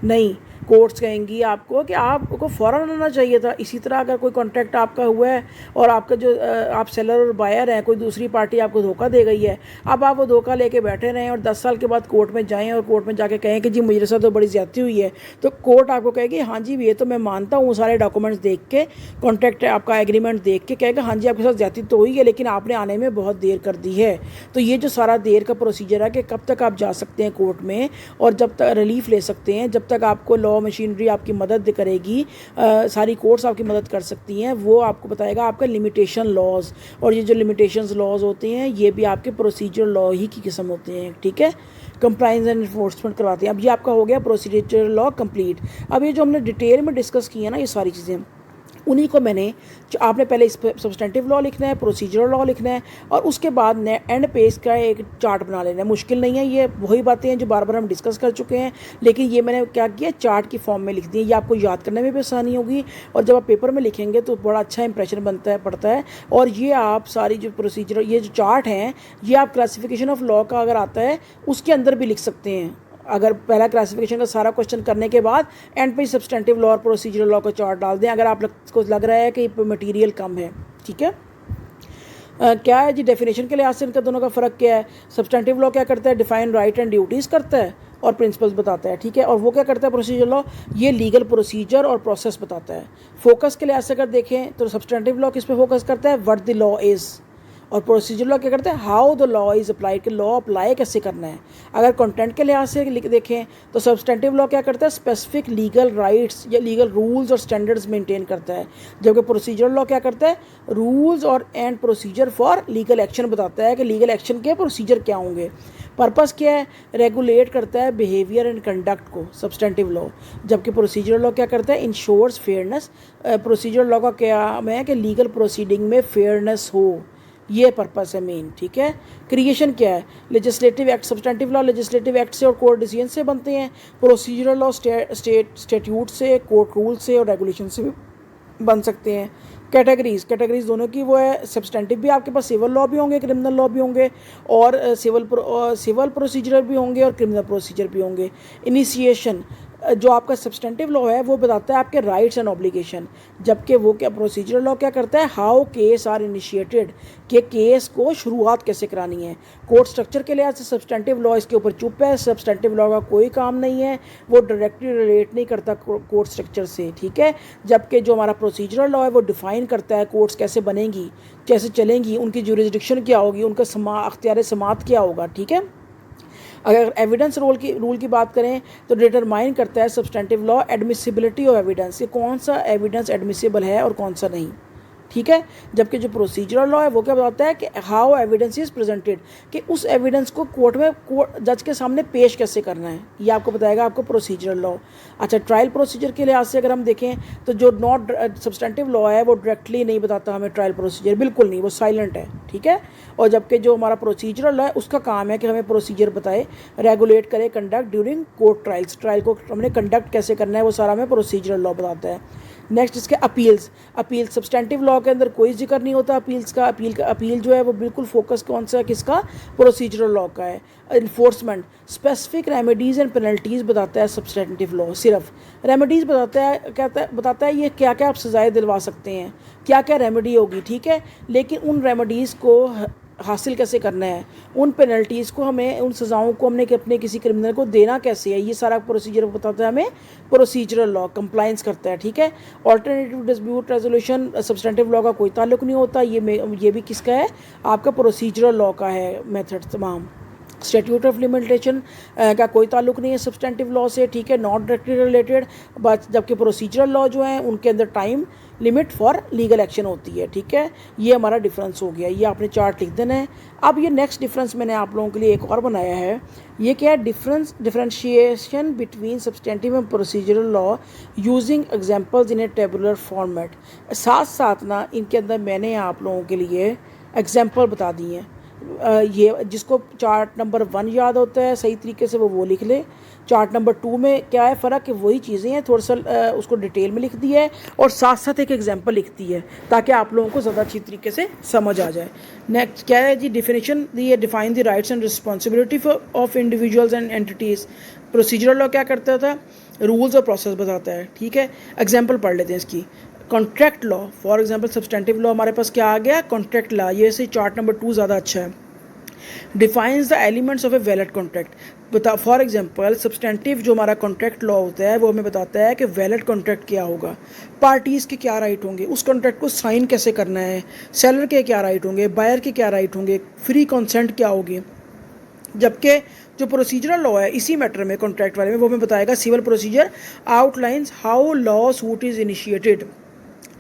नहीं, कोर्ट्स कहेंगी आपको कि आपको फ़ौरन आना चाहिए था। इसी तरह अगर कोई कॉन्ट्रैक्ट आपका हुआ है और आपका जो आप सेलर और बायर हैं, कोई दूसरी पार्टी आपको धोखा दे गई है, अब आप वो धोखा लेके बैठे रहें और 10 साल के बाद कोर्ट में जाएं और कोर्ट में जाके कहें कि जी मेरे साथ तो बड़ी ज़्यादती हुई है, तो कोर्ट आपको कहेगी हाँ जी ये तो मैं मानता हूँ, सारे डॉक्यूमेंट्स देख के, कॉन्ट्रैक्ट आपका एग्रीमेंट देख के कहेगा हाँ जी आपके साथ ज़्यादती तो हुई है, लेकिन आपने आने में बहुत देर कर दी है। तो ये जो सारा देर का प्रोसीजर है कि कब तक आप जा सकते हैं कोर्ट में और जब तक रिलीफ ले सकते हैं, जब तक आपको लॉ मशीनरी आपकी मदद करेगी, सारी कोर्ट्स आपकी मदद कर सकती हैं, वो आपको बताएगा आपका लिमिटेशन लॉज। और ये जो लिमिटेशंस लॉज होते हैं ये भी आपके प्रोसीजर लॉ ही की किस्म होते हैं, ठीक है, कंप्लाइंस एंड इन्फोर्समेंट करवाते हैं। अब ये आपका हो गया प्रोसीजर लॉ कंप्लीट। अब ये जो हमने डिटेल में डिस्कस किया ना ये सारी चीज़ें, उन्हीं को मैंने, आपने पहले इस पर सब्सटेंटिव लॉ लिखना है, प्रोसीजरल लॉ लिखना है और उसके बाद एंड पे इसका एक चार्ट बना लेना है। मुश्किल नहीं है, ये वही बातें हैं जो बार बार हम डिस्कस कर चुके हैं, लेकिन ये मैंने क्या किया, चार्ट की फॉर्म में लिख दी है। ये आपको याद करने में भी आसानी होगी और जब आप पेपर में लिखेंगे तो बड़ा अच्छा इंप्रेशन पड़ता है। और ये आप सारी जो प्रोसीजर, ये जो चार्ट हैं, ये आप क्लासिफिकेशन ऑफ लॉ का अगर आता है उसके अंदर भी लिख सकते हैं। अगर पहला क्लासिफिकेशन का सारा क्वेश्चन करने के बाद एंड पे सब्सटेंटिव लॉ और प्रोसीजरल लॉ का चार्ट डाल दें, अगर आपको लग रहा है कि मटेरियल कम है, ठीक है। क्या है जी, डेफिनेशन के लिहाज से इनका दोनों का फ़र्क क्या है। सब्सटेंटिव लॉ क्या करता है, डिफाइन राइट एंड ड्यूटीज़ करता है और प्रिंसिपल्स बताता है, ठीक है। और वो क्या करता है प्रोसीजर लॉ, ये लीगल प्रोसीजर और प्रोसेस बताता है। फोकस के लिहाज से अगर देखें तो सब्सटेंटिव लॉ किस पे फोकस करता है, व्हाट द लॉ इज़, और प्रोसीजर लॉ क्या करते हैं, how the law is applied, कि लॉ अप्लाई कैसे करना है। अगर कंटेंट के लिहाज से देखें तो सब्सटेंटिव लॉ क्या करता है, स्पेसिफिक लीगल राइट्स या लीगल रूल्स और स्टैंडर्ड्स मेंटेन करता है, जबकि प्रोसीजर लॉ क्या करता है, रूल्स और and procedure for legal action बताता है कि लीगल एक्शन के प्रोसीजर क्या होंगे। पर्पस क्या है, रेगुलेट करता है बिहेवियर एंड कंडक्ट को सब्सटेंटिव लॉ, जबकि प्रोसीजर लॉ क्या करता है, इंश्योर्स फेयरनेस। प्रोसीजर लॉ का क्या है कि लीगल प्रोसीडिंग में फेयरनेस हो, ये पर्पस है मेन, ठीक है। क्रिएशन क्या है, legislative act, substantive law legislative act से और कोर्ट डिसीजन से बनते हैं। प्रोसीजरल लॉ स्टेट्यूट से, कोर्ट रूल से और रेगुलेशन से भी बन सकते हैं। कैटेगरीज दोनों की वो है, सब्सटेंटिव भी आपके पास सिविल लॉ भी होंगे, क्रिमिनल लॉ भी होंगे, और सिविल प्रोसीजर भी होंगे और क्रिमिनल प्रोसीजर भी होंगे। इनिशिएशन जो आपका सब्सटेंटिव लॉ है वो बताता है आपके राइट्स एंड ऑब्लिगेशन, जबकि वो क्या प्रोसीजरल लॉ क्या करता है, हाउ केस आर इनिशिएटेड, कि केस को शुरुआत कैसे करानी है। कोर्ट स्ट्रक्चर के लिहाज से सब्सटेंटिव लॉ इसके ऊपर चुप है, सब्सटेंटिव लॉ का कोई काम नहीं है, वो डायरेक्टली रिलेट नहीं करता कोर्ट स्ट्रक्चर से, ठीक है। जबकि जो हमारा प्रोसीजरल लॉ है वो डिफाइन करता है कोर्ट्स कैसे बनेंगी, कैसे चलेंगी, उनकी जुरिसडिक्शन क्या होगी, उनका अख्तियार समात क्या होगा, ठीक है। अगर एविडेंस रूल की बात करें तो डिटरमाइन करता है substantive law admissibility of evidence, कि कौन सा एविडेंस एडमिसिबल है और कौन सा नहीं, ठीक है। जबकि जो प्रोसीजरल लॉ है वो क्या बताता है कि हाउ एविडेंस इज प्रेजेंटेड, कि उस एविडेंस को कोर्ट में जज के सामने पेश कैसे करना है, ये आपको बताएगा आपको प्रोसीजरल लॉ। अच्छा, ट्रायल प्रोसीजर के लिहाज से अगर हम देखें तो जो नॉट सब्सटेंटिव लॉ है वो डायरेक्टली नहीं बताता हमें ट्रायल प्रोसीजर, बिल्कुल नहीं, वो साइलेंट है, ठीक है। और जबकि जो हमारा प्रोसीजरल लॉ है उसका काम है कि हमें प्रोसीजर बताए, रेगुलेट करे conduct during court trials, trial को हमने कंडक्ट कैसे करना है वो सारा हमें प्रोसीजरल लॉ बताता है। नेक्स्ट इसके अपील सब्सटेंटिव लॉ के अंदर कोई जिक्र नहीं होता अपील्स का, अपील जो है वो बिल्कुल फोकस कौन सा है, किसका, प्रोसीजरल लॉ का है। Enforcement specific remedies and penalties बताता है सब्सटेंटिव लॉ, सिर्फ रेमेडीज़ बताता है ये क्या क्या आप सजाएं दिलवा सकते हैं, क्या क्या रेमेडी होगी, ठीक है। लेकिन उन रेमेडीज़ को हासिल कैसे करना है, उन पेनल्टीज़ को हमें, उन सज़ाओं को हमने अपने किसी क्रिमिनल को देना कैसे है, ये सारा प्रोसीजर बताता है हमें प्रोसीजरल लॉ, कंप्लाइंस करता है, ठीक है। Alternative dispute resolution substantive law का कोई ताल्लुक नहीं होता, ये भी किसका है, आपका प्रोसीजरल लॉ का है मेथड तमाम। स्टैट्यूट ऑफ लिमिटेशन का कोई ताल्लुक नहीं है सब्सटेंटिव लॉ से, ठीक है, नॉट डायरेक्टली रिलेटेड, बट जबकि प्रोसीजरल लॉ जो है उनके अंदर time limit for legal action होती है, ठीक है। ये हमारा डिफरेंस हो गया, ये आपने चार्ट लिख देना है। अब ये नेक्स्ट डिफरेंस मैंने आप लोगों के लिए एक और बनाया है, ये क्या है, differentiation between substantive and procedural law using examples in A tabular format. साथ साथ ना इनके अंदर मैंने आप लोगों के लिए एग्जांपल बता दी हैं। ये जिसको चार्ट नंबर 1 याद होता है सही तरीके से वो लिख ले। चार्ट नंबर 2 में क्या है फ़र्क, कि वही चीज़ें हैं, थोड़ा सा उसको डिटेल में लिख दी है और साथ साथ एक एग्जांपल लिख दी है ताकि आप लोगों को ज़्यादा अच्छी तरीके से समझ आ जाए। नेक्स्ट क्या है जी, डिफिनेशन दी है, define the rights and responsibility of individuals and entities. Procedural law क्या करता था, रूल्स और प्रोसेस बताता है, ठीक है। एग्जाम्पल पढ़ लेते हैं इसकी। Contract law, for example substantive law हमारे पास क्या आ गया, कॉन्ट्रैक्ट लॉ, ये से चार्ट नंबर 2 ज़्यादा अच्छा है। Defines the elements of a valid contract, बता फॉर एग्जांपल सब्सटेंटिव जो हमारा कॉन्ट्रैक्ट लॉ होता है वो हमें बताता है कि वैलिड कॉन्ट्रैक्ट क्या होगा, पार्टीज़ के क्या राइट होंगे, उस कॉन्ट्रैक्ट को साइन कैसे करना है, सेलर के क्या राइट होंगे, बायर के क्या राइट होंगे, फ्री कंसेंट क्या होगी। जबकि जो प्रोसीजरल लॉ है इसी मैटर में, कॉन्ट्रैक्ट वाले में, वो हमें बताएगा civil procedure outlines how lawsuit is initiated,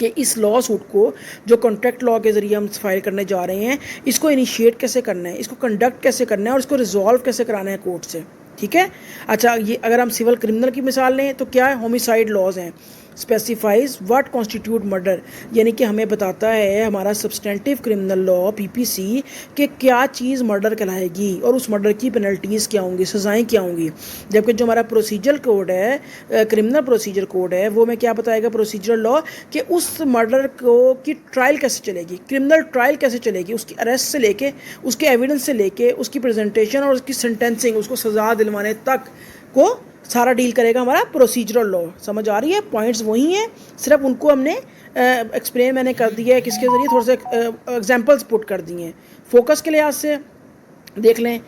कि इस लॉ सूट को जो कॉन्ट्रैक्ट लॉ के ज़रिए हम फाइल करने जा रहे हैं इसको इनिशिएट कैसे करना है, इसको कंडक्ट कैसे करना है और इसको रिजॉल्व कैसे कराना है कोर्ट से, ठीक है। अच्छा, ये अगर हम सिविल क्रिमिनल की मिसाल लें तो क्या है, होमिसाइड लॉज हैं, स्पेसिफाइज व्हाट कॉन्स्टिट्यूट मर्डर, यानी कि हमें बताता है हमारा सब्सटेंटिव क्रिमिनल लॉ पीपीसी कि क्या चीज़ मर्डर कहलाएगी और उस मर्डर की पेनल्टीज़ क्या होंगी, सज़ाएं क्या होंगी। जबकि जो हमारा प्रोसीजर कोड है, क्रिमिनल प्रोसीजर कोड है, वो हमें क्या बताएगा प्रोसीजरल लॉ, कि उस मर्डर को की ट्रायल कैसे चलेगी, क्रिमिनल ट्रायल कैसे चलेगी, उसकी अरेस्ट से लेके, उसके एविडेंस से लेके, उसकी प्रेजेंटेशन और उसकी सेंटेंसिंग, उसको सज़ा दिलवाने तक को सारा डील करेगा हमारा प्रोसीजरल लॉ। समझ आ रही है, पॉइंट्स वही हैं, सिर्फ उनको हमने एक्सप्लेन मैंने कर दिया है, किसके ज़रिए, थोड़े से एग्जांपल्स पुट कर दिए हैं फोकस के लिहाज से। देख लें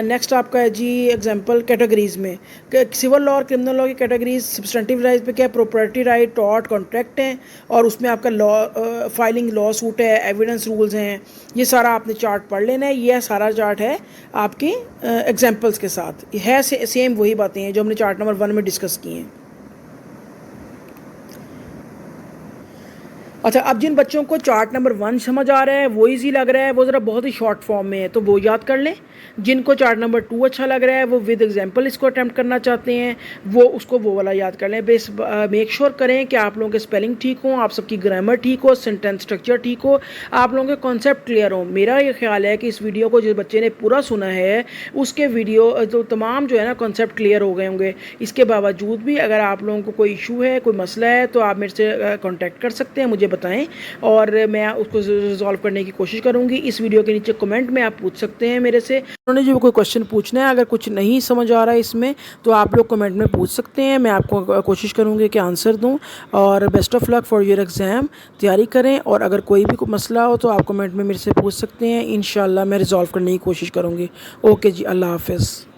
नेक्स्ट आपका है जी एग्जांपल कैटेगरीज़ में, सिविल लॉ और क्रिमिनल लॉ की कैटेगरीज। सब्सटेंटिव राइट पे क्या है, प्रॉपर्टी राइट, टॉर्ट, कॉन्ट्रैक्ट हैं, और उसमें आपका लॉ फाइलिंग लॉ सूट है, एविडेंस रूल्स हैं, ये सारा आपने चार्ट पढ़ लेना है। यह सारा चार्ट है आपकी एग्जांपल्स के साथ, है सेम वही बातें हैं जो हमने चार्ट नंबर 1 में डिस्कस की हैं। अच्छा, अब जिन बच्चों को चार्ट नंबर 1 समझ आ रहा है, वो इजी लग रहा है, वो ज़रा बहुत ही शॉर्ट फॉर्म में है, तो वो याद कर लें। जिनको चार्ट नंबर 2 अच्छा लग रहा है, वो विद एग्जांपल इसको अटेम्प्ट करना चाहते हैं, वो उसको वो वाला याद कर लें। बेस मेक श्योर करें कि आप लोगों के स्पेलिंग ठीक हों, आप सबकी ग्रामर ठीक हो, सेंटेंस स्ट्रक्चर ठीक हो, आप लोगों के कॉन्सेप्ट क्लियर हो। मेरा ये ख्याल है कि इस वीडियो को जिस बच्चे ने पूरा सुना है, उसके वीडियो तो तमाम जो है ना कॉन्सेप्ट क्लियर हो गए होंगे। इसके बावजूद भी अगर आप लोगों को कोई इशू है, कोई मसला है, तो आप मेरे से कॉन्टैक्ट कर सकते हैं, मुझे बताएं और मैं उसको रिजॉल्व करने की कोशिश करूँगी। इस वीडियो के नीचे कमेंट में आप पूछ सकते हैं मेरे से, उन्होंने जो कोई क्वेश्चन पूछना है, अगर कुछ नहीं समझ आ रहा है इसमें तो आप लोग कमेंट में पूछ सकते हैं, मैं आपको कोशिश करूँगी कि आंसर दूँ। और best of luck for your exam, तैयारी करें और अगर कोई भी मसला हो तो आप कमेंट में मेरे से पूछ सकते हैं, इंशाल्लाह मैं रिजॉल्व करने की कोशिश करूँगी। ओके जी, अल्लाह हाफ़िज़।